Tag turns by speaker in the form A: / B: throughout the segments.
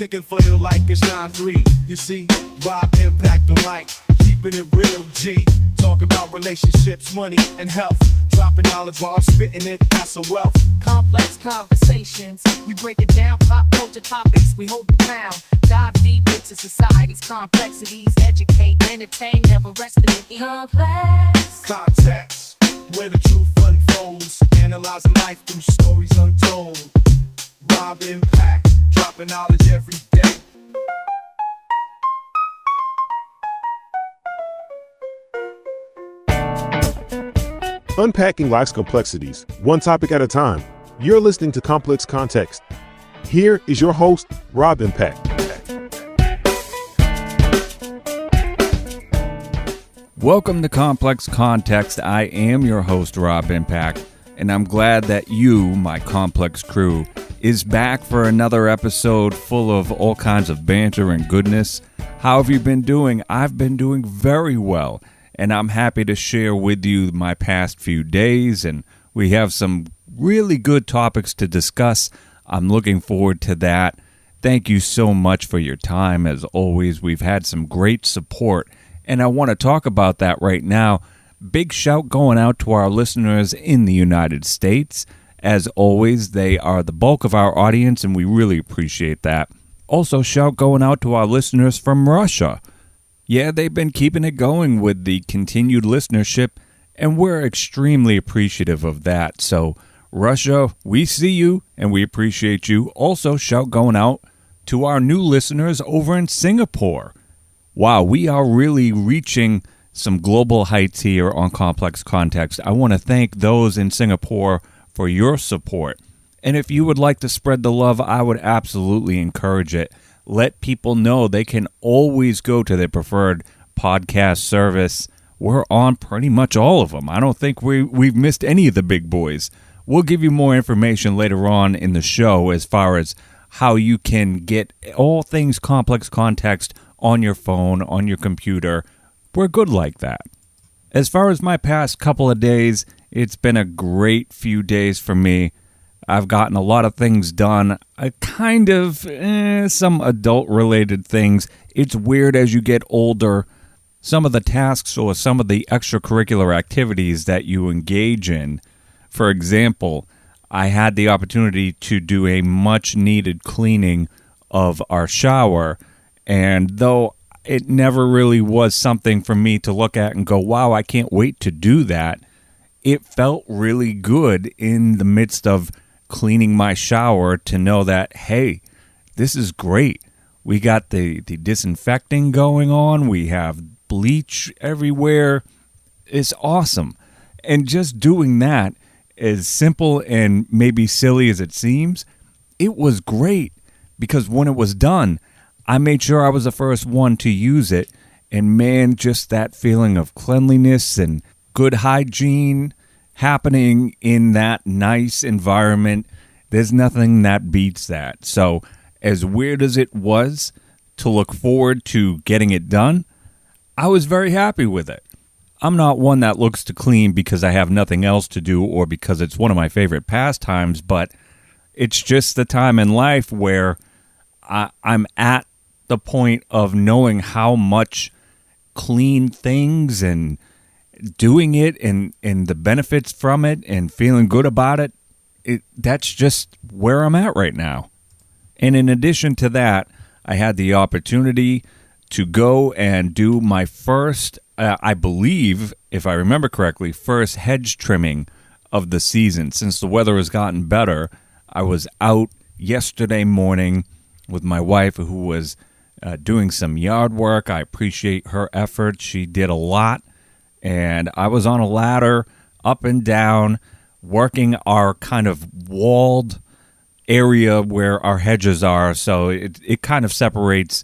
A: kicking for you like it's 9-3. You see, Rob impact the mic, keeping it real, G. Talk about relationships, money, and health. Dropping knowledge while I'm spitting it, that's a wealth.
B: Complex conversations, we break it down. Pop culture topics, we hold it down. Dive deep into society's complexities. Educate, entertain, never rest in it. Complex
A: Context, where the truth unfolds. Analyzing life through stories untold. Rob impact, dropping knowledge every day.
C: Unpacking life's complexities, one topic at a time. You're listening to Complex Context. Here is your host, Rob Impact.
D: Welcome to Complex Context. I am your host, Rob Impact, and I'm glad that you, my complex crew, is back for another episode full of all kinds of banter and goodness. How have you been doing? I've been doing very well. And I'm happy to share with you my past few days, and we have some really good topics to discuss. I'm looking forward to that. Thank you so much for your time. As always, we've had some great support, and I want to talk about that right now. Big shout going out to our listeners in the United States. As always, they are the bulk of our audience, and we really appreciate that. Also, shout going out to our listeners from Russia. Yeah, they've been keeping it going with the continued listenership, and we're extremely appreciative of that. So, Russia, we see you, and we appreciate you. Also, shout going out to our new listeners over in Singapore. Wow, we are really reaching some global heights here on Complex Context. I want to thank those in Singapore for your support. And if you would like to spread the love, I would absolutely encourage it. Let people know they can always go to their preferred podcast service. We're on pretty much all of them. I don't think we've missed any of the big boys. We'll give you more information later on in the show as far as how you can get all things Complex Context on your phone, on your computer. We're good like that. As far as my past couple of days, it's been a great few days for me. I've gotten a lot of things done, some adult-related things. It's weird as you get older, some of the tasks or some of the extracurricular activities that you engage in. For example, I had the opportunity to do a much-needed cleaning of our shower, and though it never really was something for me to look at and go, wow, I can't wait to do that, it felt really good in the midst of cleaning my shower to know that, hey, this is great. We got the disinfecting going on. We have bleach everywhere. It's awesome. And just doing that, as simple and maybe silly as it seems, it was great because when it was done, I made sure I was the first one to use it. And man, just that feeling of cleanliness and good hygiene happening in that nice environment, there's nothing that beats that. So as weird as it was to look forward to getting it done, I was very happy with it. I'm not one that looks to clean because I have nothing else to do or because it's one of my favorite pastimes, but it's just the time in life where I'm at the point of knowing how much clean things and doing it and the benefits from it and feeling good about it, that's just where I'm at right now. And in addition to that, I had the opportunity to go and do my first, I believe, if I remember correctly, first hedge trimming of the season. Since the weather has gotten better, I was out yesterday morning with my wife who was doing some yard work. I appreciate her effort. She did a lot. And I was on a ladder up and down working our kind of walled area where our hedges are. So it kind of separates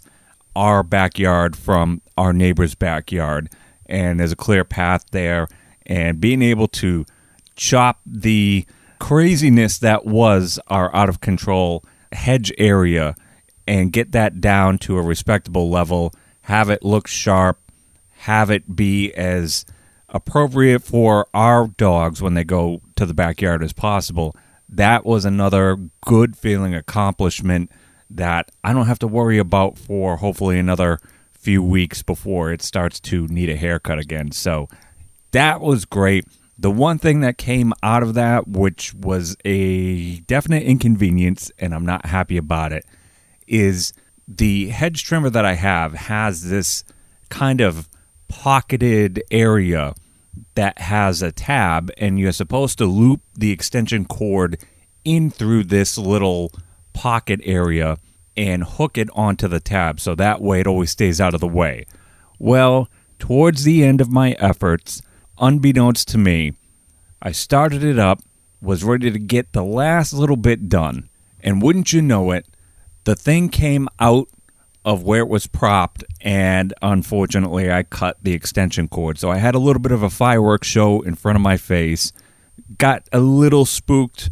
D: our backyard from our neighbor's backyard. And there's a clear path there. And being able to chop the craziness that was our out-of-control hedge area and get that down to a respectable level, have it look sharp, have it be as appropriate for our dogs when they go to the backyard as possible. That was another good feeling accomplishment that I don't have to worry about for hopefully another few weeks before it starts to need a haircut again. So that was great. The one thing that came out of that, which was a definite inconvenience, and I'm not happy about it, is the hedge trimmer that I have has this kind of pocketed area that has a tab, and you're supposed to loop the extension cord in through this little pocket area and hook it onto the tab, so that way it always stays out of the way. Well, towards the end of my efforts, unbeknownst to me, I started it up, was ready to get the last little bit done, and wouldn't you know it, the thing came out of where it was propped, and unfortunately I cut the extension cord. So I had a little bit of a fireworks show in front of my face, got a little spooked.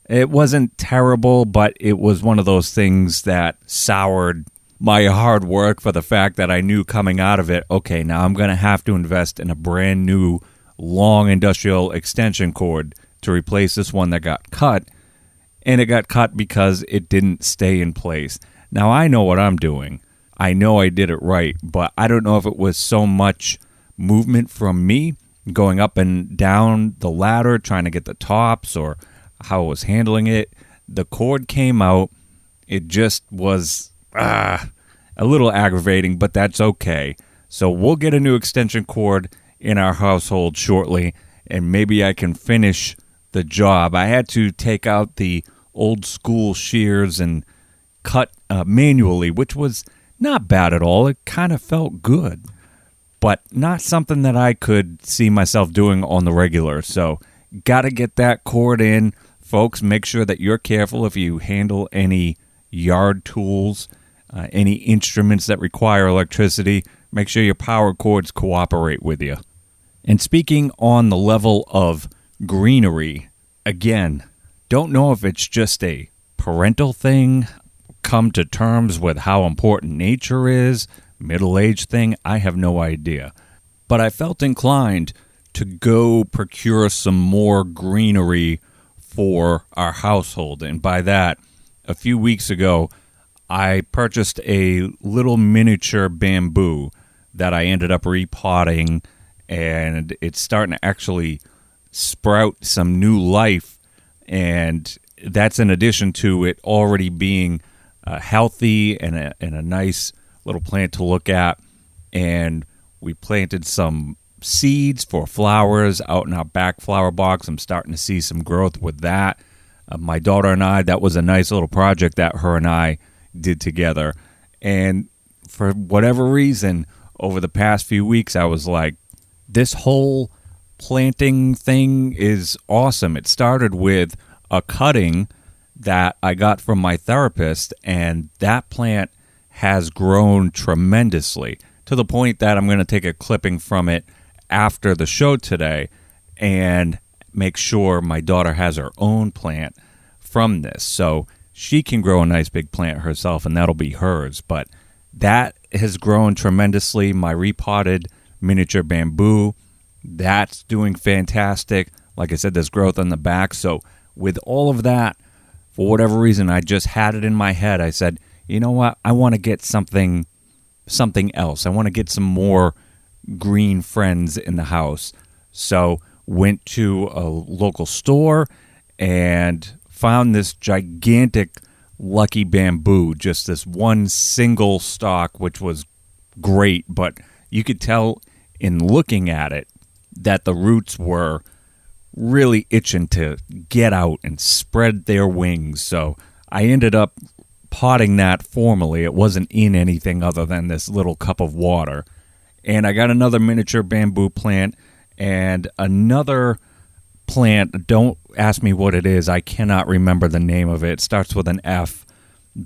D: It wasn't terrible, but it was one of those things that soured my hard work for the fact that I knew coming out of it, okay, now I'm going to have to invest in a brand new long industrial extension cord to replace this one that got cut, and it got cut because it didn't stay in place. Now, I know what I'm doing. I know I did it right, but I don't know if it was so much movement from me going up and down the ladder trying to get the tops or how I was handling it. The cord came out. It just was a little aggravating, but that's okay. So we'll get a new extension cord in our household shortly, and maybe I can finish the job. I had to take out the old school shears and cut manually, which was not bad at all. It kind of felt good, but not something that I could see myself doing on the regular. So got to get that cord in. Folks, make sure that you're careful if you handle any yard tools, any instruments that require electricity. Make sure your power cords cooperate with you. And speaking on the level of greenery, again, don't know if it's just a parental thing, come to terms with how important nature is, middle-age thing, I have no idea. But I felt inclined to go procure some more greenery for our household. And by that, a few weeks ago, I purchased a little miniature bamboo that I ended up repotting, and it's starting to actually sprout some new life. And that's in addition to it already being healthy and a nice little plant to look at. And we planted some seeds for flowers out in our back flower box. I'm starting to see some growth with that. My daughter and I, that was a nice little project that her and I did together. And for whatever reason, over the past few weeks, I was like, this whole planting thing is awesome. It started with a cutting that I got from my therapist, and that plant has grown tremendously to the point that I'm going to take a clipping from it after the show today and make sure my daughter has her own plant from this. So she can grow a nice big plant herself, and that'll be hers. But that has grown tremendously. My repotted miniature bamboo, that's doing fantastic. Like I said, there's growth on the back. So with all of that, for whatever reason, I just had it in my head. I said, you know what? I want to get something else. I want to get some more green friends in the house. So went to a local store and found this gigantic lucky bamboo, just this one single stalk, which was great. But you could tell in looking at it that the roots were really itching to get out and spread their wings. So I ended up potting that formally. It wasn't in anything other than this little cup of water. And I got another miniature bamboo plant and another plant. Don't ask me what it is. I cannot remember the name of it. It starts with an F,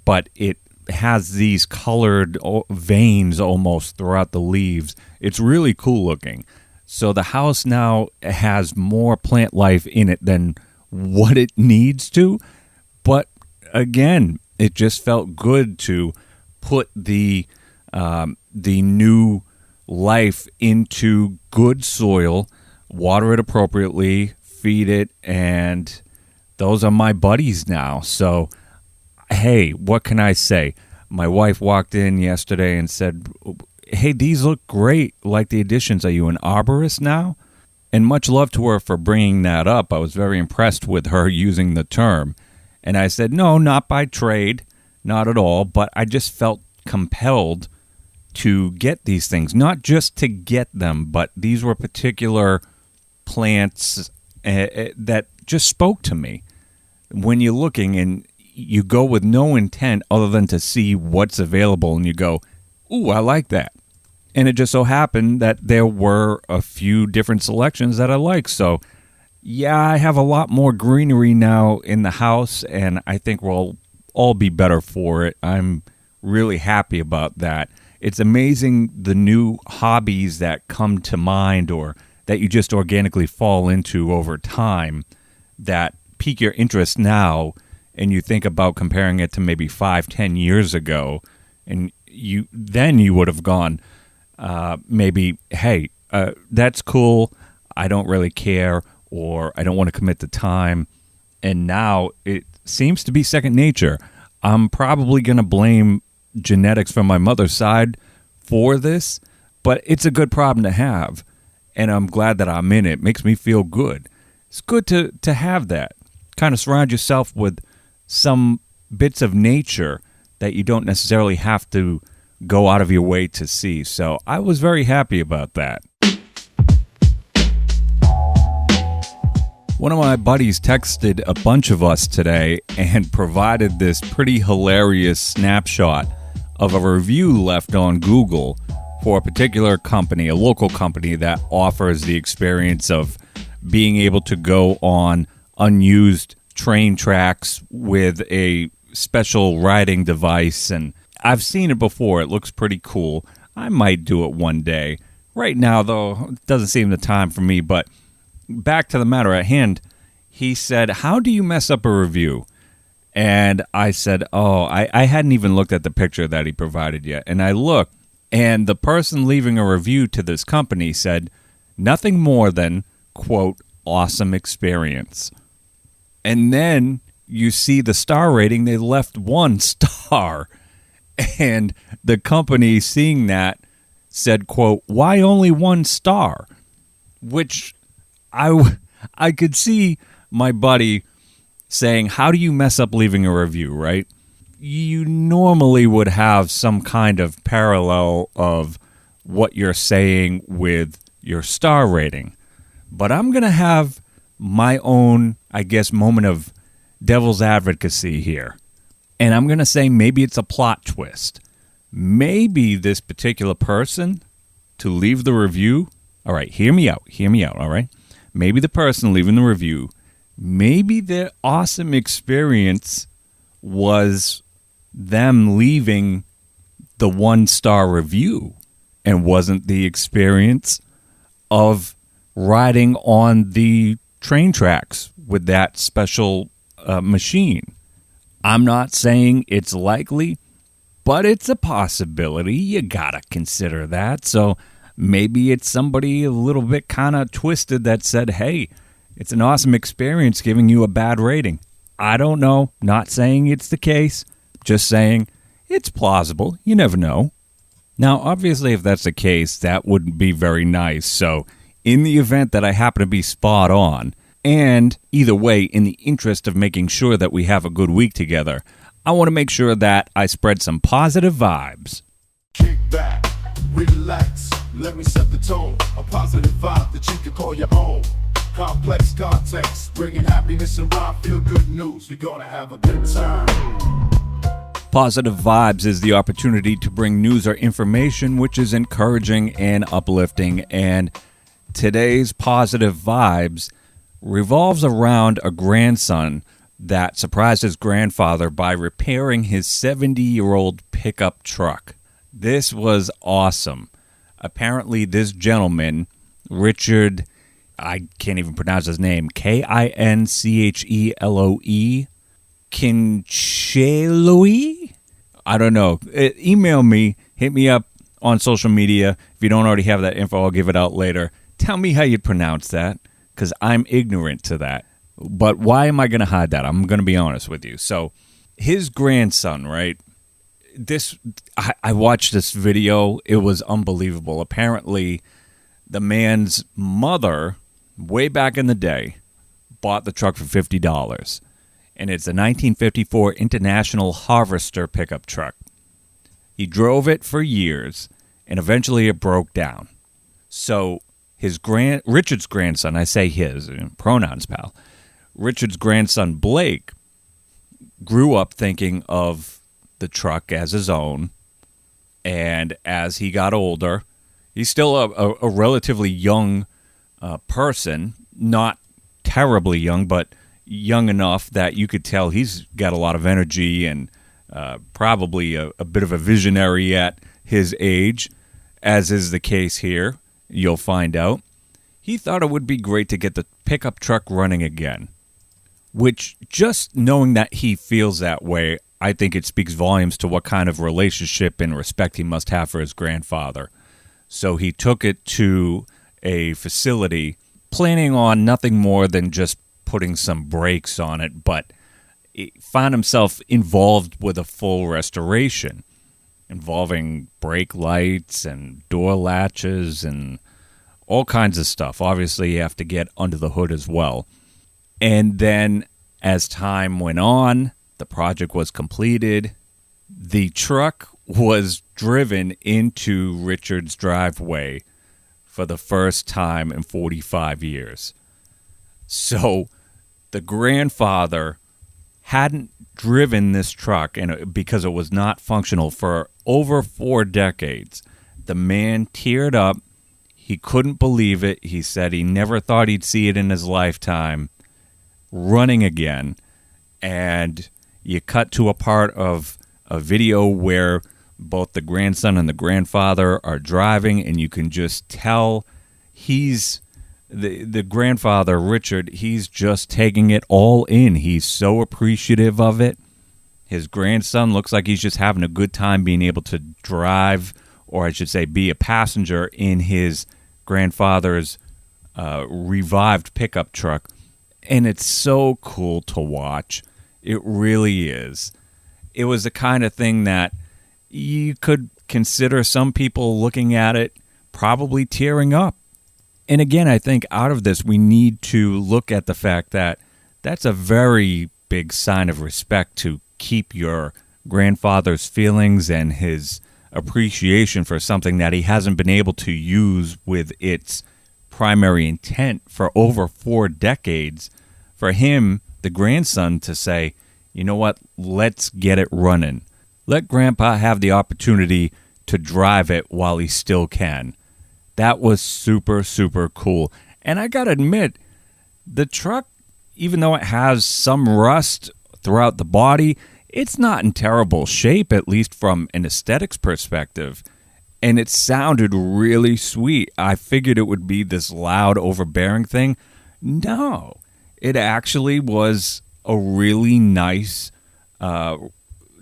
D: but it has these colored veins almost throughout the leaves. It's really cool looking. So the house now has more plant life in it than what it needs to. But again, it just felt good to put the new life into good soil, water it appropriately, feed it, and those are my buddies now. So hey, what can I say? My wife walked in yesterday and said, hey, these look great, like the additions. Are you an arborist now? And much love to her for bringing that up. I was very impressed with her using the term. And I said, no, not by trade, not at all, but I just felt compelled to get these things, not just to get them, but these were particular plants that just spoke to me. When you're looking and you go with no intent other than to see what's available, and you go, ooh, I like that. And it just so happened that there were a few different selections that I like. So, yeah, I have a lot more greenery now in the house, and I think we'll all be better for it. I'm really happy about that. It's amazing the new hobbies that come to mind or that you just organically fall into over time that pique your interest now, and you think about comparing it to maybe 5-10 years ago, and you would have gone, maybe, hey, that's cool, I don't really care, or I don't want to commit the time. And now it seems to be second nature. I'm probably going to blame genetics from my mother's side for this, but it's a good problem to have, and I'm glad that I'm in it. It makes me feel good. It's good to have that. Kind of surround yourself with some bits of nature that you don't necessarily have to go out of your way to see. So I was very happy about that. One of my buddies texted a bunch of us today and provided this pretty hilarious snapshot of a review left on Google for a particular company, a local company that offers the experience of being able to go on unused train tracks with a special riding device. And I've seen it before. It looks pretty cool. I might do it one day. Right now, though, it doesn't seem the time for me. But back to the matter at hand, he said, how do you mess up a review? And I said, I hadn't even looked at the picture that he provided yet. And I looked, and the person leaving a review to this company said, nothing more than, quote, awesome experience. And then you see the star rating, they left 1 star. And the company, seeing that, said, quote, why only 1 star? Which I could see my buddy saying, how do you mess up leaving a review, right? You normally would have some kind of parallel of what you're saying with your star rating. But I'm going to have my own, I guess, moment of devil's advocacy here. And I'm going to say maybe it's a plot twist. Maybe this particular person to leave the review, all right, hear me out, all right? Maybe the person leaving the review, maybe their awesome experience was them leaving the 1-star review and wasn't the experience of riding on the train tracks with that special machine. I'm not saying it's likely, but it's a possibility. You gotta consider that. So maybe it's somebody a little bit kind of twisted that said, hey, it's an awesome experience giving you a bad rating. I don't know. Not saying it's the case. Just saying it's plausible. You never know. Now, obviously, if that's the case, that wouldn't be very nice. So in the event that I happen to be spot on, and either way, in the interest of making sure that we have a good week together, I want to make sure that I spread some positive vibes.
A: Kick back, relax, let me set the tone. A positive vibe that you can call your own. Complex context, bringing happiness and rhyme. Feel good news, we're gonna have a good time.
D: Positive Vibes is the opportunity to bring news or information which is encouraging and uplifting. And today's Positive Vibes revolves around a grandson that surprised his grandfather by repairing his 70-year-old pickup truck. This was awesome. Apparently, this gentleman, Richard, I can't even pronounce his name, Kincheloe, Kincheloe? I don't know. Email me, hit me up on social media. If you don't already have that info, I'll give it out later. Tell me how you'd pronounce that, because I'm ignorant to that. But why am I going to hide that? I'm going to be honest with you. So his grandson, right? I watched this video. It was unbelievable. Apparently, the man's mother, way back in the day, bought the truck for $50. And it's a 1954 International Harvester pickup truck. He drove it for years, and eventually it broke down. So Richard's grandson, I say his, pronouns, pal. Richard's grandson, Blake, grew up thinking of the truck as his own. And as he got older, he's still a relatively young person, not terribly young, but young enough that you could tell he's got a lot of energy and probably a bit of a visionary at his age, as is the case here. You'll find out. He thought it would be great to get the pickup truck running again, which just knowing that he feels that way, I think it speaks volumes to what kind of relationship and respect he must have for his grandfather. So he took it to a facility, planning on nothing more than just putting some brakes on it, but he found himself involved with a full restoration, involving brake lights and door latches and all kinds of stuff. Obviously, you have to get under the hood as well. And then as time went on, the project was completed. The truck was driven into Richard's driveway for the first time in 45 years. So the grandfather hadn't driven this truck because it was not functional for over 4 decades. The man teared up. He couldn't believe it. He said he never thought he'd see it in his lifetime running again. And you cut to a part of a video where both the grandson and the grandfather are driving, and you can just tell he's the grandfather, Richard, he's just taking it all in. He's so appreciative of it. His grandson looks like he's just having a good time being able to drive, or I should say be a passenger in his grandfather's revived pickup truck. And it's so cool to watch. It really is. It was the kind of thing that you could consider some people looking at it probably tearing up. And again, I think out of this, we need to look at the fact that that's a very big sign of respect to keep your grandfather's feelings and his appreciation for something that he hasn't been able to use with its primary intent for over 4 decades. For him, the grandson, to say, you know what, let's get it running. Let Grandpa have the opportunity to drive it while he still can. That was super, super cool. And I got to admit, the truck, even though it has some rust throughout the body, it's not in terrible shape, at least from an aesthetics perspective. And it sounded really sweet. I figured it would be this loud, overbearing thing. No, it actually was a really nice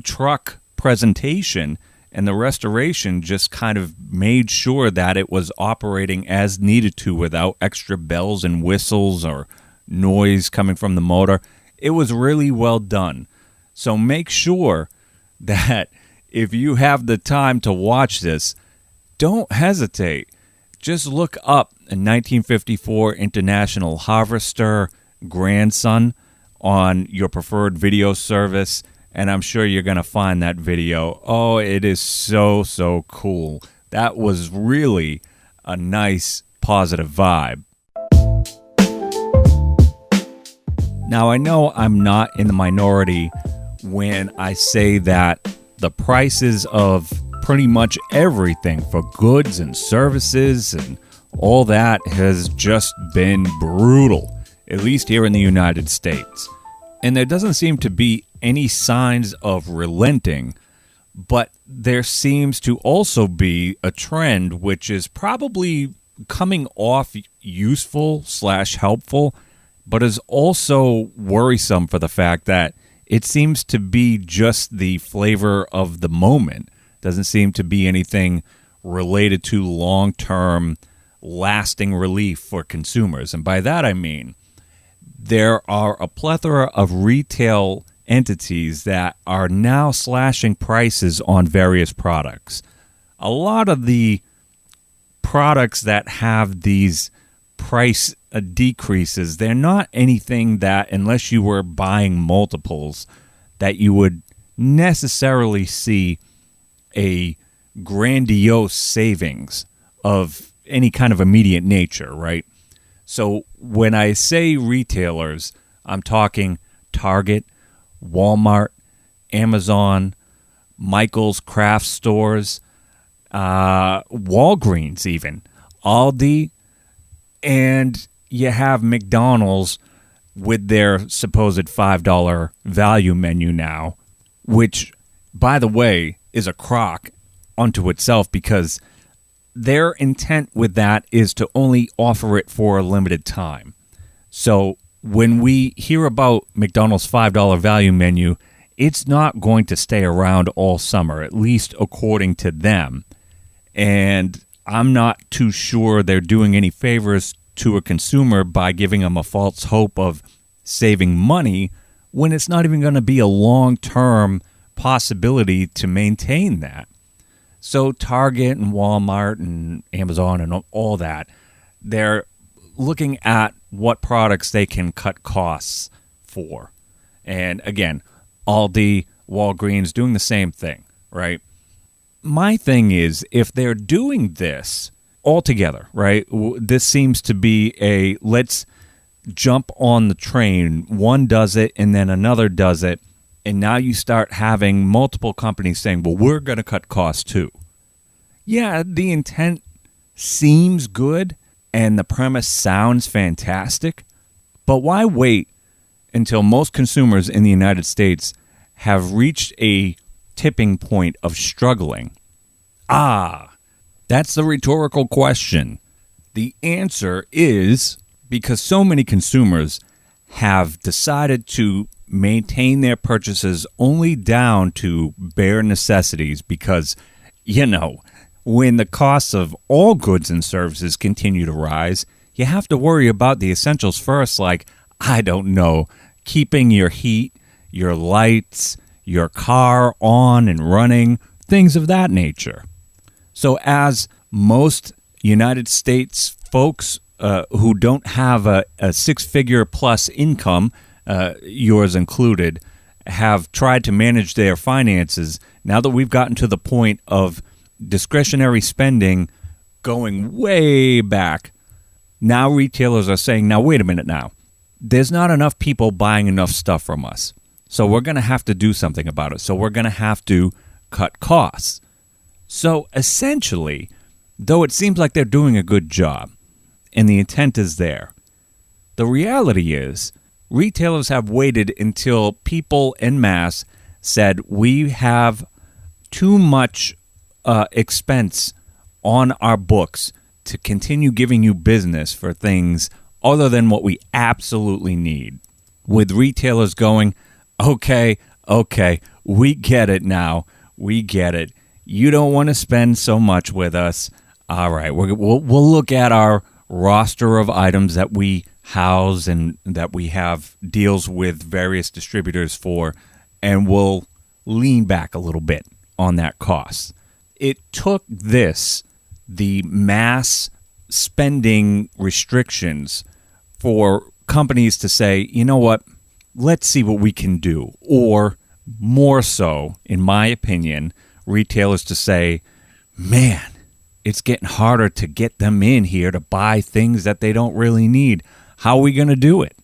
D: truck presentation. And the restoration just kind of made sure that it was operating as needed to without extra bells and whistles or noise coming from the motor. It was really well done. So make sure that if you have the time to watch this, don't hesitate. Just look up a 1954 International Harvester grandson on your preferred video service, and I'm sure you're going to find that video. Oh, it is so, so cool. That was really a nice, positive vibe. Now, I know I'm not in the minority when I say that the prices of pretty much everything for goods and services and all that has just been brutal, at least here in the United States. And there doesn't seem to be any signs of relenting, but there seems to also be a trend which is probably coming off useful/helpful, but is also worrisome for the fact that it seems to be just the flavor of the moment. Doesn't seem to be anything related to long-term, lasting relief for consumers. And by that I mean there are a plethora of retail entities that are now slashing prices on various products. A lot of the products that have these price decreases, they're not anything that, unless you were buying multiples, that you would necessarily see a grandiose savings of any kind of immediate nature, right? So when I say retailers, I'm talking Target, Walmart, Amazon, Michael's craft stores, Walgreens even, Aldi, and you have McDonald's with their supposed $5 value menu now, which, by the way, is a crock unto itself because their intent with that is to only offer it for a limited time. So when we hear about McDonald's $5 value menu, it's not going to stay around all summer, at least according to them. And I'm not too sure they're doing any favors to a consumer by giving them a false hope of saving money when it's not even going to be a long-term possibility to maintain that. So Target and Walmart and Amazon and all that, they're looking at what products they can cut costs for. And again, Aldi, Walgreens doing the same thing, right? My thing is, if they're doing this all together, right, this seems to be a let's jump on the train. One does it and then another does it. And now you start having multiple companies saying, well, we're going to cut costs too. Yeah, the intent seems good and the premise sounds fantastic, but why wait until most consumers in the United States have reached a tipping point of struggling? That's the rhetorical question. The answer is because so many consumers have decided to maintain their purchases only down to bare necessities because, when the costs of all goods and services continue to rise, you have to worry about the essentials first, like, keeping your heat, your lights, your car on and running, things of that nature. So as most United States folks who don't have a six-figure plus income, yours included, have tried to manage their finances, now that we've gotten to the point of discretionary spending going way back, now retailers are saying, now wait a minute now, there's not enough people buying enough stuff from us. So we're going to have to do something about it. So we're going to have to cut costs. So essentially, though it seems like they're doing a good job and the intent is there, the reality is retailers have waited until people en masse said we have too much expense on our books to continue giving you business for things other than what we absolutely need. With retailers going, okay, we get it now. We get it. You don't want to spend so much with us. All right, we'll look at our roster of items that we house and that we have deals with various distributors for, and we'll lean back a little bit on that cost. It took the mass spending restrictions, for companies to say, you know what, let's see what we can do. Or more so, in my opinion, retailers to say, man, it's getting harder to get them in here to buy things that they don't really need. How are we going to do it?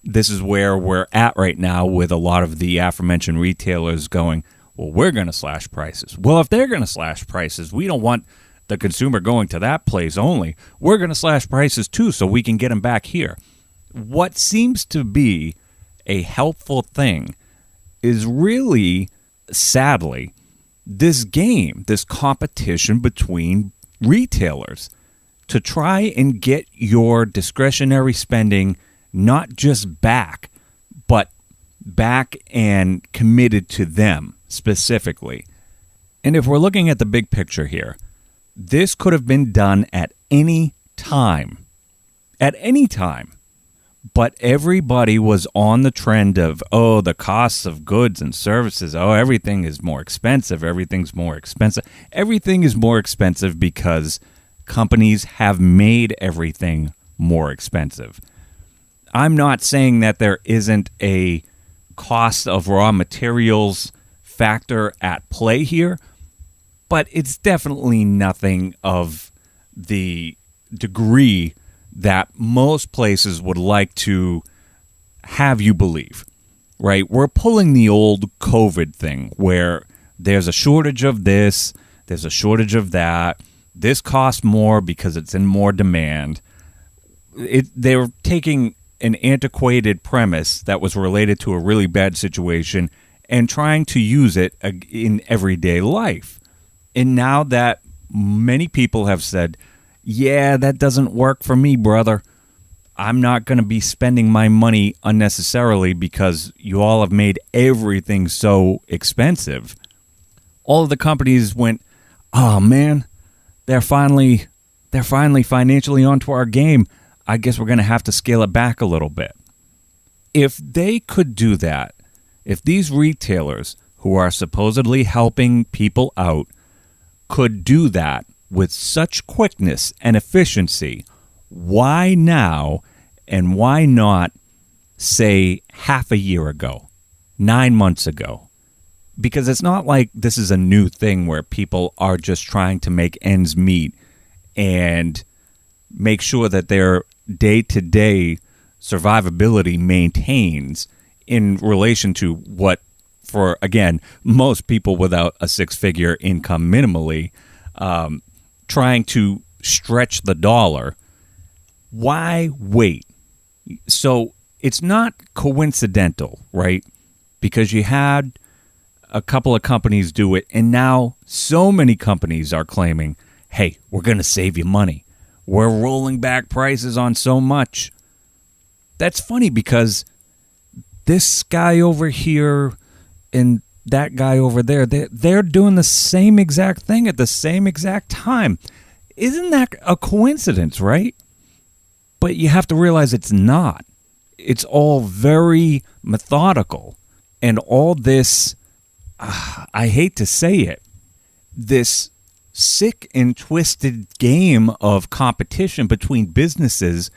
D: This is where we're at right now with a lot of the aforementioned retailers going, well, we're going to slash prices. Well, if they're going to slash prices, we don't want the consumer going to that place only. We're going to slash prices too so we can get them back here. What seems to be a helpful thing is really, sadly, this game, this competition between retailers to try and get your discretionary spending not just back, but back and committed to them specifically. And if we're looking at the big picture here, this could have been done at any time. At any time. But everybody was on the trend of, oh, the costs of goods and services. Oh, everything is more expensive. Everything's more expensive. Everything is more expensive because companies have made everything more expensive. I'm not saying that there isn't a cost of raw materials factor at play here, but it's definitely nothing of the degree that most places would like to have you believe, right? We're pulling the old COVID thing where there's a shortage of this, there's a shortage of that, this costs more because it's in more demand. They're taking an antiquated premise that was related to a really bad situation and trying to use it in everyday life. And now that many people have said, yeah, that doesn't work for me, brother. I'm not going to be spending my money unnecessarily because you all have made everything so expensive. All of the companies went, oh man, they're finally financially onto our game. I guess we're going to have to scale it back a little bit. If they could do that, if these retailers who are supposedly helping people out could do that with such quickness and efficiency, why now and why not, say, half a year ago, 9 months ago? Because it's not like this is a new thing where people are just trying to make ends meet and make sure that their day-to-day survivability maintains in relation to what, for, again, most people without a six-figure income minimally, trying to stretch the dollar. Why wait? So it's not coincidental, right? Because you had a couple of companies do it, and now so many companies are claiming, hey, we're going to save you money. We're rolling back prices on so much. That's funny because this guy over here and that guy over there, they're doing the same exact thing at the same exact time. Isn't that a coincidence, right? But you have to realize it's not. It's all very methodical. And all this, I hate to say it, this sick and twisted game of competition between businesses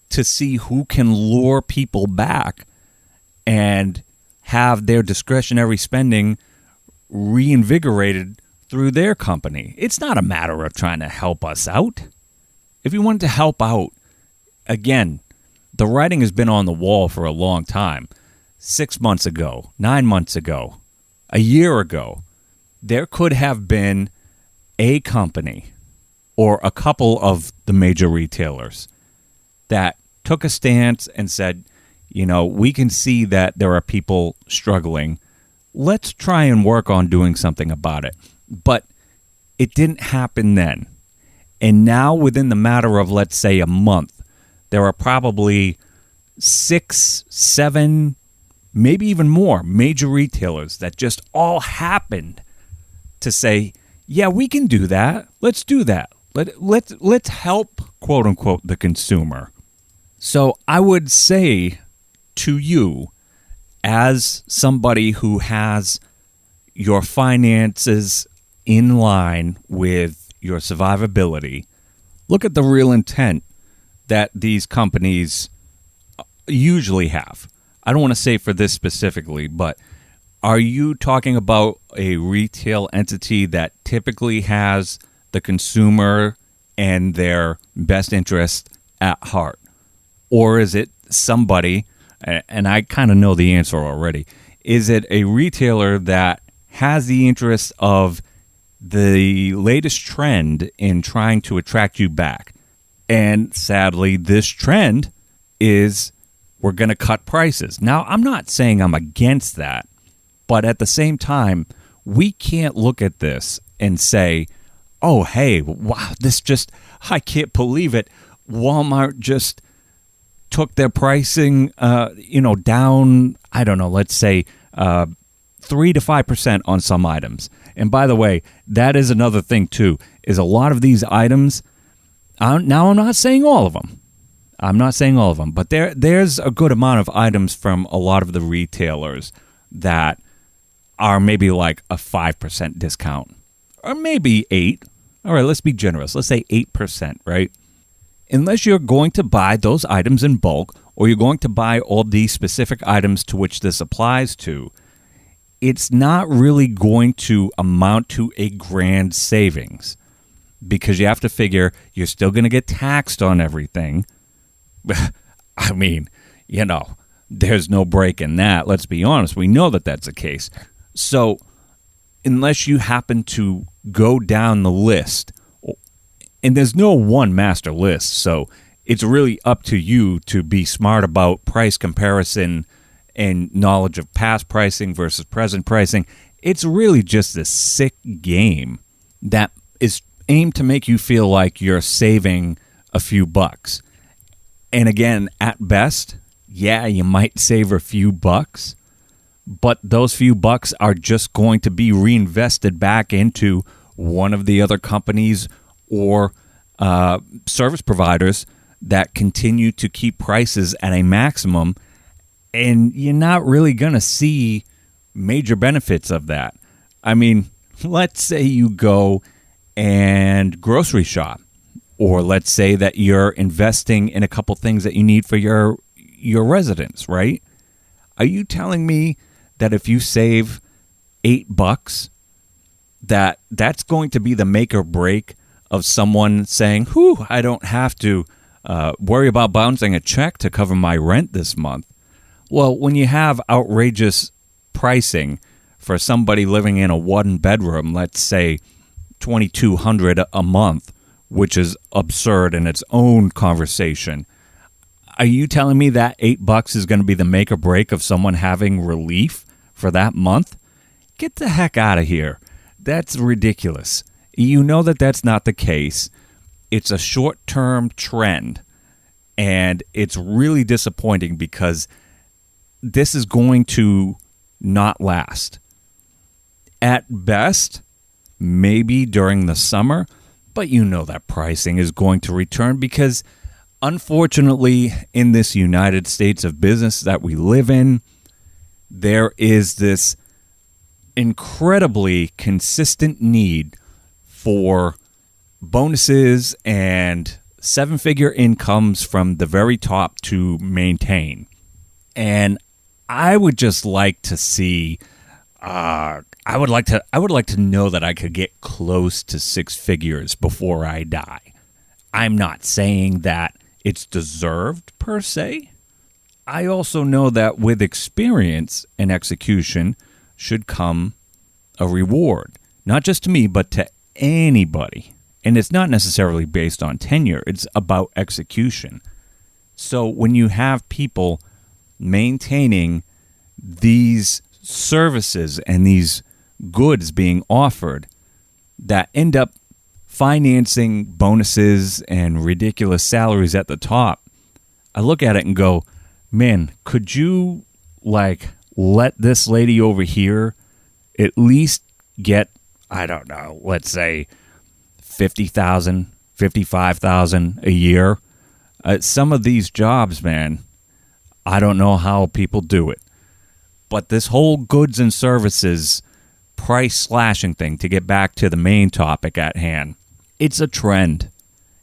D: to see who can lure people back and have their discretionary spending reinvigorated through their company. It's not a matter of trying to help us out. If you wanted to help out, again, the writing has been on the wall for a long time. 6 months ago, 9 months ago, a year ago, there could have been a company or a couple of the major retailers that took a stance and said, you know, we can see that there are people struggling. Let's try and work on doing something about it. But it didn't happen then. And now within the matter of, let's say, a month, there are probably 6, 7, maybe even more major retailers that just all happened to say, yeah, we can do that. Let's do that. Let's help, quote unquote, the consumer. So I would say to you, as somebody who has your finances in line with your survivability, look at the real intent that these companies usually have. I don't want to say for this specifically, but are you talking about a retail entity that typically has the consumer and their best interest at heart? Or is it somebody, and I kind of know the answer already, is it a retailer that has the interest of the latest trend in trying to attract you back? And sadly, this trend is we're going to cut prices. Now, I'm not saying I'm against that, but at the same time, we can't look at this and say, oh, hey, wow, I can't believe it. Walmart just took their pricing, down, I don't know, let's say 3 to 5% on some items. And by the way, that is another thing too, is a lot of these items, now I'm not saying all of them. I'm not saying all of them, but there's a good amount of items from a lot of the retailers that are maybe like a 5% discount, or maybe 8. All right, let's be generous. Let's say 8%, right? Unless you're going to buy those items in bulk, or you're going to buy all these specific items to which this applies to, it's not really going to amount to a grand savings, because you have to figure you're still going to get taxed on everything. I mean, there's no break in that. Let's be honest. We know that that's the case. So unless you happen to go down the list, and there's no one master list, so it's really up to you to be smart about price comparison and knowledge of past pricing versus present pricing. It's really just a sick game that is aimed to make you feel like you're saving a few bucks. And again, at best, yeah, you might save a few bucks, but those few bucks are just going to be reinvested back into one of the other companies or service providers that continue to keep prices at a maximum, and you're not really going to see major benefits of that. I mean, let's say you go and grocery shop, or let's say that you're investing in a couple things that you need for your residence, right? Are you telling me that if you save $8, that's going to be the make or break of someone saying, "Whew, I don't have to worry about bouncing a check to cover my rent this month"? Well, when you have outrageous pricing for somebody living in a one-bedroom, let's say $2,200 a month, which is absurd in its own conversation, are you telling me that $8 is going to be the make or break of someone having relief for that month? Get the heck out of here. That's ridiculous. You know that that's not the case. It's a short-term trend, and it's really disappointing because this is going to not last. At best, maybe during the summer, but you know that pricing is going to return because, unfortunately, in this United States of business that we live in, there is this incredibly consistent need for bonuses and seven-figure incomes from the very top to maintain. And I would just like to see I would like to know that I could get close to six figures before I die. I'm not saying that it's deserved per se. I also know that with experience and execution should come a reward, not just to me, but to anybody. And it's not necessarily based on tenure. It's about execution. So when you have people maintaining these services and these goods being offered that end up financing bonuses and ridiculous salaries at the top, I look at it and go, man, could you let this lady over here at least get, I don't know, let's say $50,000, $55,000 a year? Some of these jobs, man, I don't know how people do it. But this whole goods and services price slashing thing, to get back to the main topic at hand, it's a trend.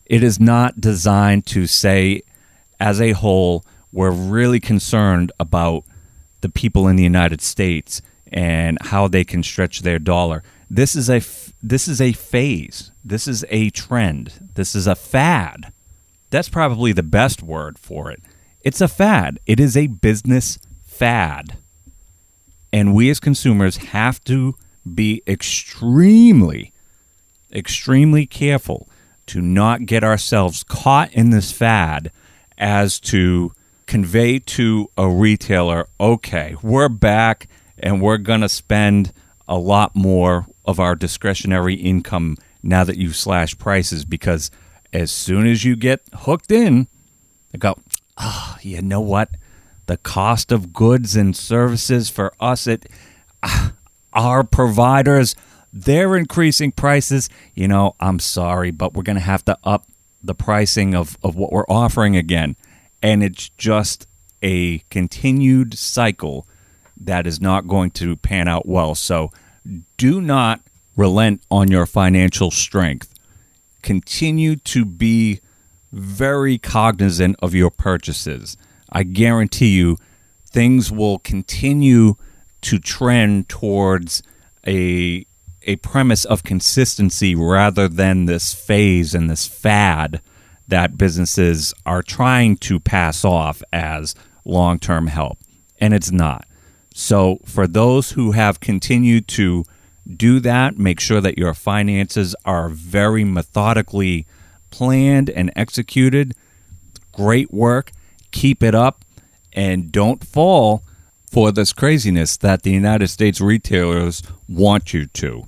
D: It is not designed to say, as a whole, we're really concerned about the people in the United States and how they can stretch their dollar. This is a phase. This is a trend. This is a fad. That's probably the best word for it. It's a fad. It is a business fad. And we as consumers have to be extremely, extremely careful to not get ourselves caught in this fad as to convey to a retailer, okay, we're back and we're going to spend a lot more of our discretionary income now that you've slashed prices, because as soon as you get hooked in, they go, oh, you know what? The cost of goods and services for us our providers, they're increasing prices. I'm sorry, but we're going to have to up the pricing of what we're offering again. and it's just a continued cycle that is not going to pan out well. So do not relent on your financial strength. Continue to be very cognizant of your purchases. I guarantee you things will continue to trend towards a premise of consistency rather than this phase and this fad that businesses are trying to pass off as long-term help. And it's not. So for those who have continued to do that, make sure that your finances are very methodically planned and executed. Great work. Keep it up. And don't fall for this craziness that the United States retailers want you to.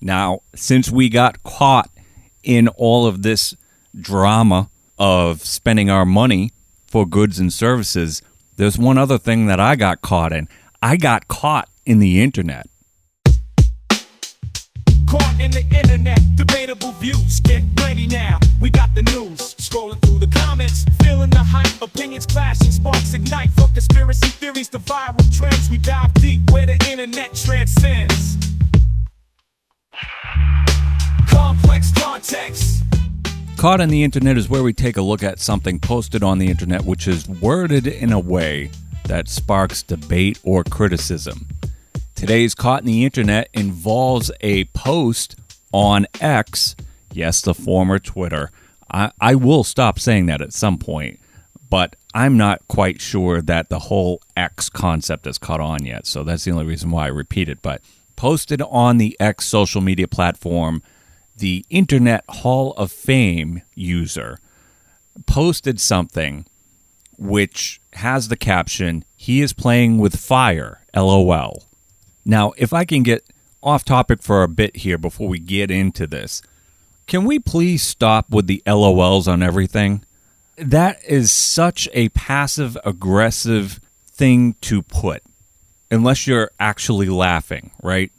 D: Now, since we got caught in all of this drama of spending our money for goods and services, there's one other thing that I got caught in. I got caught in the internet.
E: Caught in the internet, debatable views, get ready now, we got the news. Scrolling through the comments, feeling the hype, opinions clashing, sparks ignite. For conspiracy theories to viral trends, we dive deep where the internet transcends. Complex context.
D: Caught in the internet is where we take a look at something posted on the internet which is worded in a way that sparks debate or criticism. Today's Caught in the Internet involves a post on X, yes, the former Twitter. I will stop saying that at some point, but I'm not quite sure that the whole X concept has caught on yet, so that's the only reason why I repeat it. But posted on the X social media platform, the Internet Hall of Fame user posted something which has the caption, "He is playing with fire, LOL." Now, if I can get off topic for a bit here before we get into this, can we please stop with the LOLs on everything? That is such a passive-aggressive thing to put, unless you're actually laughing, right?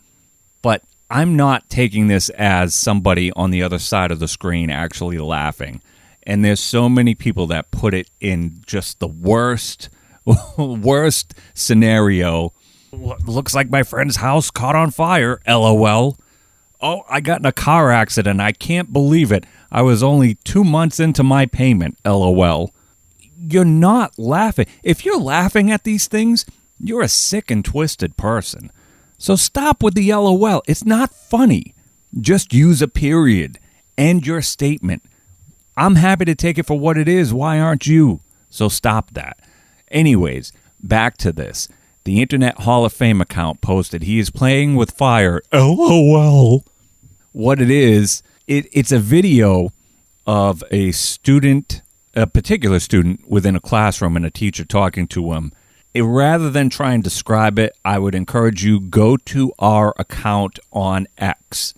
D: But I'm not taking this as somebody on the other side of the screen actually laughing. And there's so many people that put it in just the worst scenario. Looks like my friend's house caught on fire, LOL. Oh, I got in a car accident. I can't believe it. I was only 2 months into my payment, LOL. You're not laughing. If you're laughing at these things, you're a sick and twisted person. So stop with the LOL. It's not funny. Just use a period. End your statement. I'm happy to take it for what it is. Why aren't you? So stop that. Anyways, back to this. The Internet Hall of Fame account posted, "He is playing with fire, LOL." What it is, it's a video of a student, a particular student within a classroom and a teacher talking to him. Rather than try and describe it, I would encourage you, go to our account on X,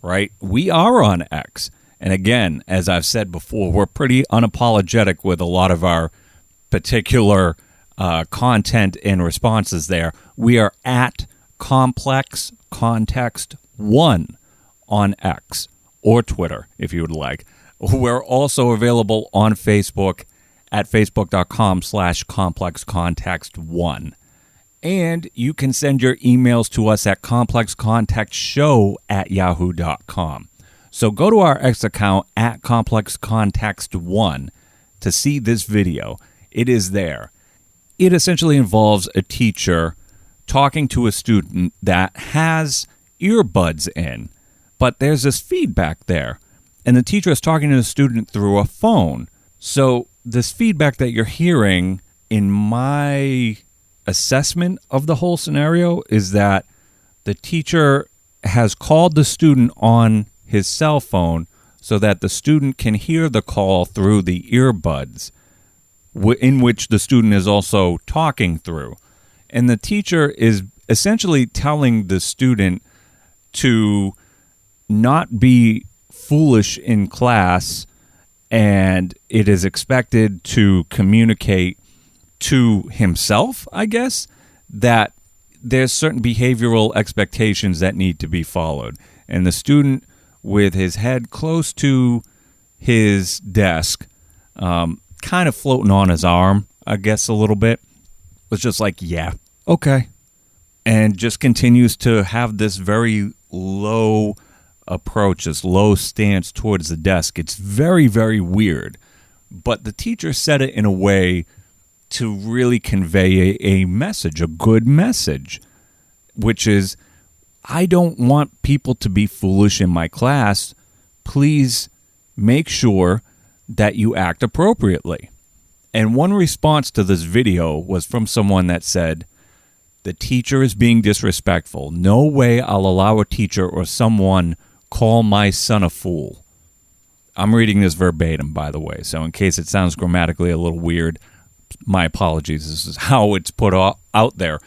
D: right? We are on X. And again, as I've said before, we're pretty unapologetic with a lot of our particular content and responses there. We are at Complex Context 1 on X or Twitter, if you would like. We're also available on Facebook at facebook.com/complexcontext1. And you can send your emails to us at complexcontextshow@yahoo.com. So go to our X account at complexcontext1 to see this video. It is there. It essentially involves a teacher talking to a student that has earbuds in, but there's this feedback there. And the teacher is talking to the student through a phone. So this feedback that you're hearing, in my assessment of the whole scenario, is that the teacher has called the student on his cell phone so that the student can hear the call through the earbuds, in which the student is also talking through. And the teacher is essentially telling the student to not be foolish in class, and it is expected to communicate to himself, I guess, that there's certain behavioral expectations that need to be followed. And the student, with his head close to his desk, kind of floating on his arm, I guess, a little bit. Was just like, yeah, okay. And just continues to have this very low approach, this low stance towards the desk. It's very, very weird. But the teacher said it in a way to really convey a message, a good message, which is, I don't want people to be foolish in my class. Please make sure that you act appropriately. And one response to this video was from someone that said, the teacher is being disrespectful. No way I'll allow a teacher or someone call my son a fool. I'm reading this verbatim, by the way, so in case it sounds grammatically a little weird, my apologies. This is how it's put out there.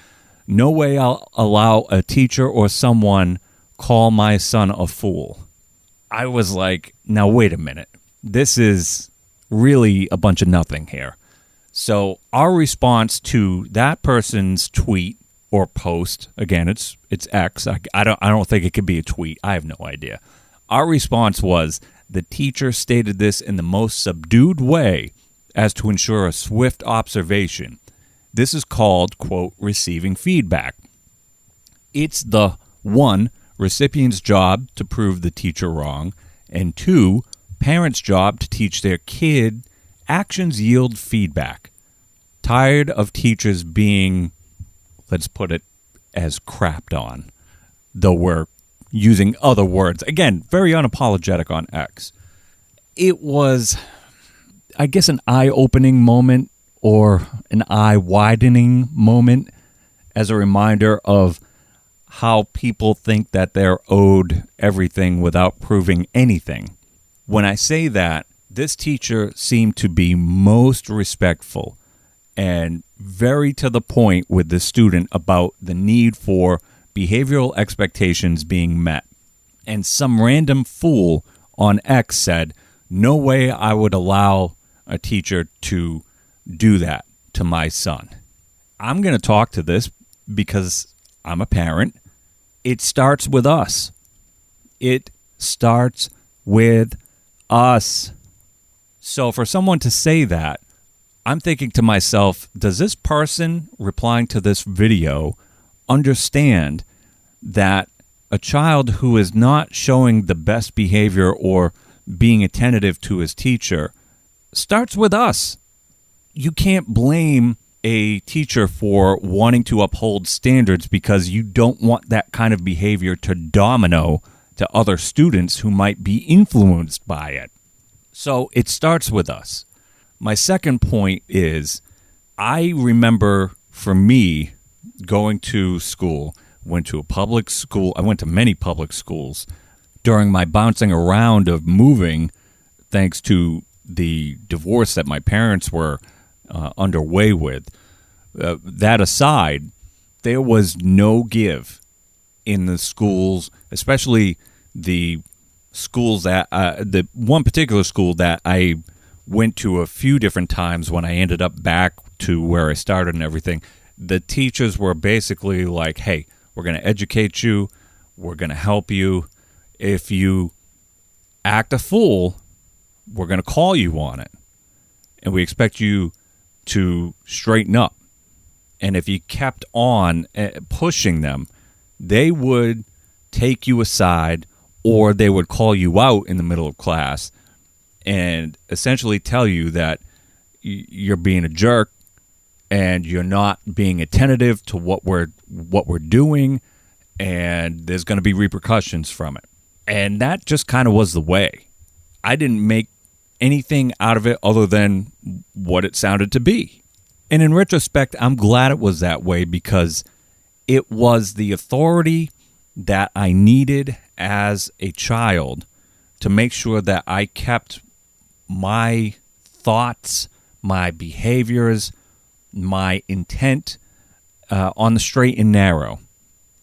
D: No way I'll allow a teacher or someone call my son a fool. I was like, now wait a minute. This is really a bunch of nothing here. So our response to that person's tweet or post, again, it's X. I don't think it could be a tweet. I have no idea. Our response was, the teacher stated this in the most subdued way as to ensure a swift observation. This is called, quote, receiving feedback. It's the 1, recipient's job to prove the teacher wrong, and 2, parents' job to teach their kid actions yield feedback. Tired of teachers being, let's put it as, crapped on, though we're using other words. Again, very unapologetic on X. It was, I guess, an eye-opening moment or an eye-widening moment as a reminder of how people think that they're owed everything without proving anything. When I say that, this teacher seemed to be most respectful and very to the point with the student about the need for behavioral expectations being met. And some random fool on X said, no way I would allow a teacher to do that to my son. I'm going to talk to this because I'm a parent. It starts with us. It starts with us. So for someone to say that, I'm thinking to myself, does this person replying to this video understand that a child who is not showing the best behavior or being attentive to his teacher starts with us? You can't blame a teacher for wanting to uphold standards because you don't want that kind of behavior to domino to other students who might be influenced by it. So it starts with us. My second point is, I remember for me going to school, went to a public school. I went to many public schools during my bouncing around of moving, thanks to the divorce that my parents were underway with. That aside, there was no give in the schools, especially the schools that the one particular school that I went to a few different times when I ended up back to where I started and everything. The teachers were basically like, hey, we're going to educate you. We're going to help you. If you act a fool, we're going to call you on it. And we expect you to straighten up. And if you kept on pushing them, they would take you aside or they would call you out in the middle of class and essentially tell you that you're being a jerk and you're not being attentive to what we're doing, and there's going to be repercussions from it. And that just kind of was the way. I didn't make anything out of it other than what it sounded to be. And in retrospect, I'm glad it was that way because it was the authority that I needed as a child to make sure that I kept my thoughts, my behaviors, my intent on the straight and narrow,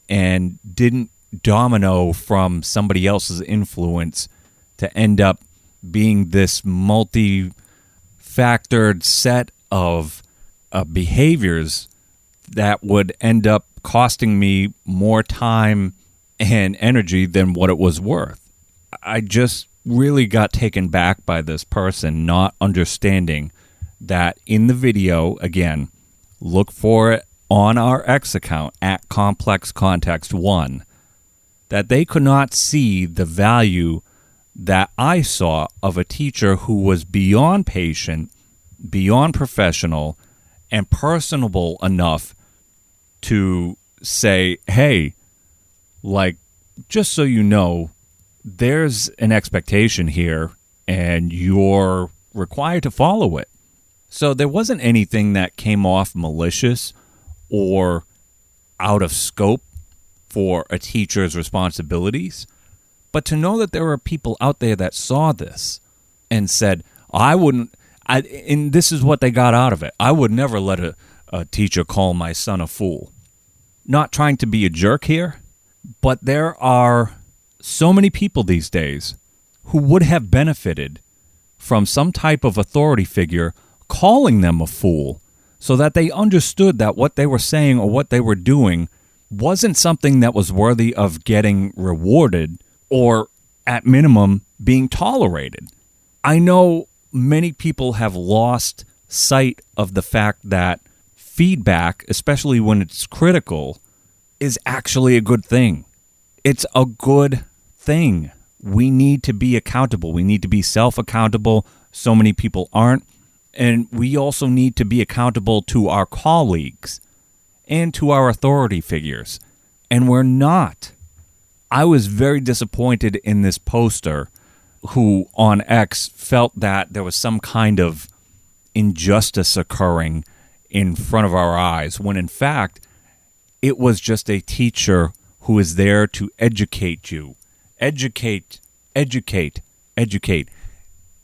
D: and didn't domino from somebody else's influence to end up being this multi-factored set of behaviors that would end up costing me more time and energy than what it was worth. I just really got taken back by this person not understanding that in the video, again, look for it on our X account at Complex Context 1, that they could not see the value that I saw of a teacher who was beyond patient, beyond professional, and personable enough to say, hey, like, just so you know, there's an expectation here and you're required to follow it. So there wasn't anything that came off malicious or out of scope for a teacher's responsibilities. But to know that there are people out there that saw this and said, and this is what they got out of it. I would never let a teacher call my son a fool. Not trying to be a jerk here, but there are so many people these days who would have benefited from some type of authority figure calling them a fool so that they understood that what they were saying or what they were doing wasn't something that was worthy of getting rewarded or, at minimum, being tolerated. I know many people have lost sight of the fact that feedback, especially when it's critical, is actually a good thing. It's a good thing. We need to be accountable. We need to be self-accountable. So many people aren't. And we also need to be accountable to our colleagues and to our authority figures. And we're not. I was very disappointed in this poster who on X felt that there was some kind of injustice occurring in front of our eyes, when in fact, it was just a teacher who is there to educate you. Educate, educate, educate.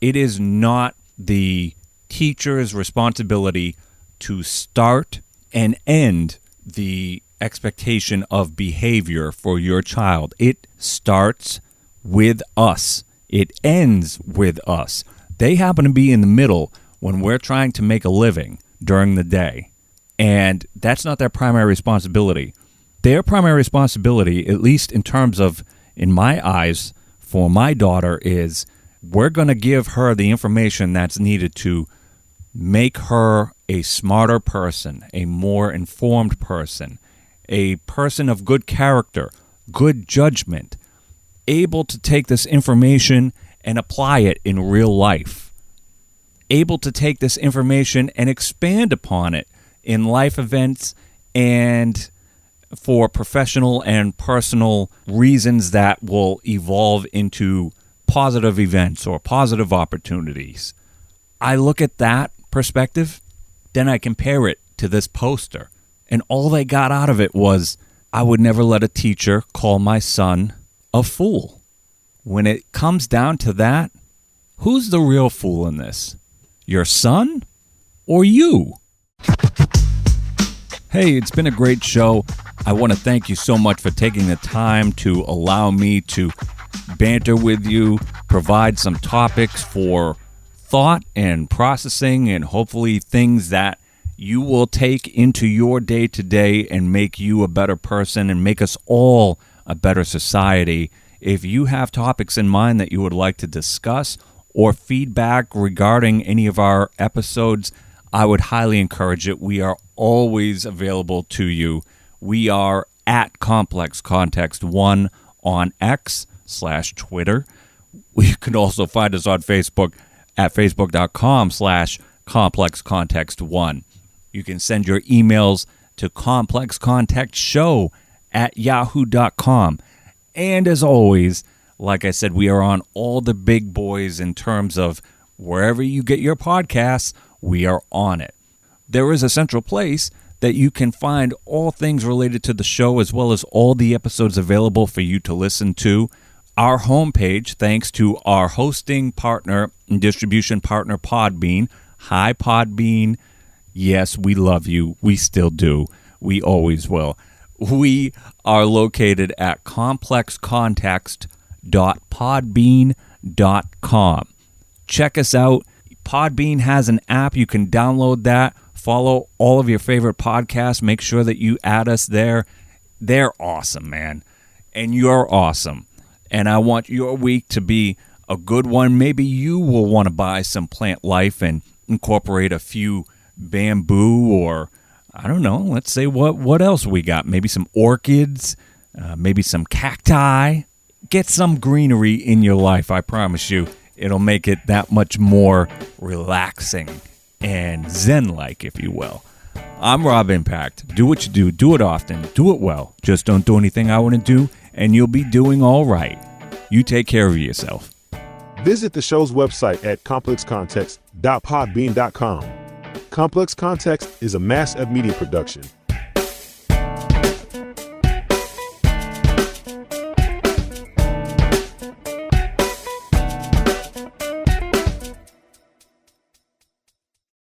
D: It is not the teacher's responsibility to start and end the expectation of behavior for your child. It starts with us. It ends with us. They happen to be in the middle when we're trying to make a living during the day. And that's not their primary responsibility. Their primary responsibility, at least in terms of, in my eyes, for my daughter, is we're going to give her the information that's needed to make her a smarter person, a more informed person, a person of good character, good judgment, able to take this information and apply it in real life, able to take this information and expand upon it in life events and for professional and personal reasons that will evolve into positive events or positive opportunities. I look at that perspective, then I compare it to this poster, and all they got out of it was, I would never let a teacher call my son a fool. When it comes down to that, who's the real fool in this? Your son or you? Hey, it's been a great show. I want to thank you so much for taking the time to allow me to banter with you, provide some topics for thought and processing, and hopefully things that you will take into your day-to-day and make you a better person and make us all a better society. If you have topics in mind that you would like to discuss or feedback regarding any of our episodes, I would highly encourage it. We are always available to you. We are at Complex Context 1 on X/Twitter. You can also find us on Facebook at facebook.com/ComplexContext1. You can send your emails to complexcontextshow@yahoo.com. And as always, like I said, we are on all the big boys in terms of wherever you get your podcasts, we are on it. There is a central place that you can find all things related to the show, as well as all the episodes available for you to listen to. Our homepage, thanks to our hosting partner and distribution partner, Podbean. Hi, Podbean. Yes, we love you. We still do. We always will. We are located at complexcontext.podbean.com. Check us out. Podbean has an app. You can download that. Follow all of your favorite podcasts. Make sure that you add us there. They're awesome, man. And you're awesome. And I want your week to be a good one. Maybe you will want to buy some Plant Life and incorporate a few bamboo, or I don't know, let's say what else we got? Maybe some orchids, maybe some cacti. Get some greenery in your life. I promise you, it'll make it that much more relaxing and zen-like, if you will. I'm Rob Impact. Do what you do it often, do it well. Just don't do anything I wouldn't do, and you'll be doing all right. You take care of yourself.
C: Visit the show's website at complexcontext.podbean.com. Complex Context is a Mass Ed Media production